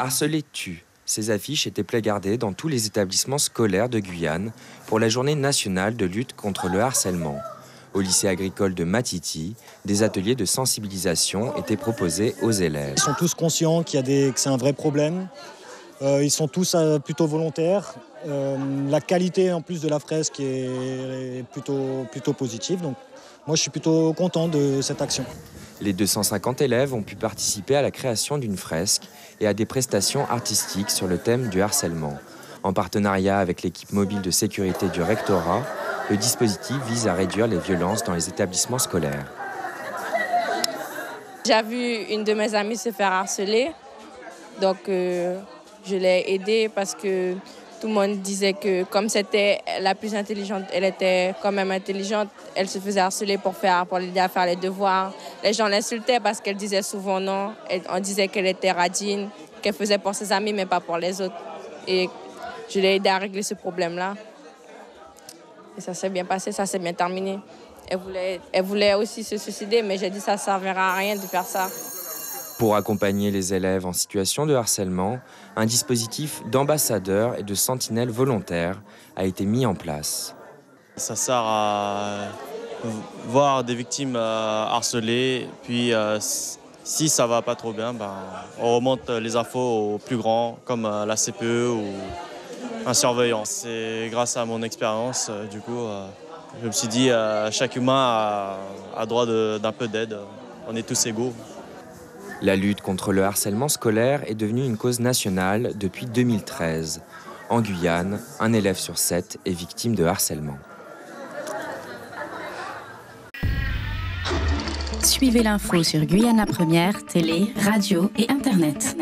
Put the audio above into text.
Harceler tue. Ces affiches étaient placardées dans tous les établissements scolaires de Guyane pour la journée nationale de lutte contre le harcèlement. Au lycée agricole de Matiti, des ateliers de sensibilisation étaient proposés aux élèves. Ils sont tous conscients que c'est un vrai problème. Ils sont tous plutôt volontaires. La qualité en plus de la fresque est plutôt positive. Donc moi je suis plutôt content de cette action. Les 250 élèves ont pu participer à la création d'une fresque et à des prestations artistiques sur le thème du harcèlement. En partenariat avec l'équipe mobile de sécurité du rectorat, le dispositif vise à réduire les violences dans les établissements scolaires. J'ai vu une de mes amies se faire harceler, donc je l'ai aidée parce que tout le monde disait que comme c'était la plus intelligente, elle était quand même intelligente, elle se faisait harceler pour l'aider à faire les devoirs. Les gens l'insultaient parce qu'elle disait souvent non. On disait qu'elle était radine, qu'elle faisait pour ses amis mais pas pour les autres. Et je l'ai aidée à régler ce problème-là. Et ça s'est bien passé, ça s'est bien terminé. Elle voulait aussi se suicider, mais j'ai dit ça ne servira à rien de faire ça. Pour accompagner les élèves en situation de harcèlement, un dispositif d'ambassadeurs et de sentinelles volontaires a été mis en place. Ça sert à voir des victimes harcelées, puis si ça va pas trop bien, on remonte les infos aux plus grands, comme la CPE ou un surveillant. C'est grâce à mon expérience, du coup, je me suis dit chaque humain a droit d'un peu d'aide. On est tous égaux. La lutte contre le harcèlement scolaire est devenue une cause nationale depuis 2013. En Guyane, un élève sur 7 est victime de harcèlement. Suivez l'info sur Guyana Première, télé, radio et internet.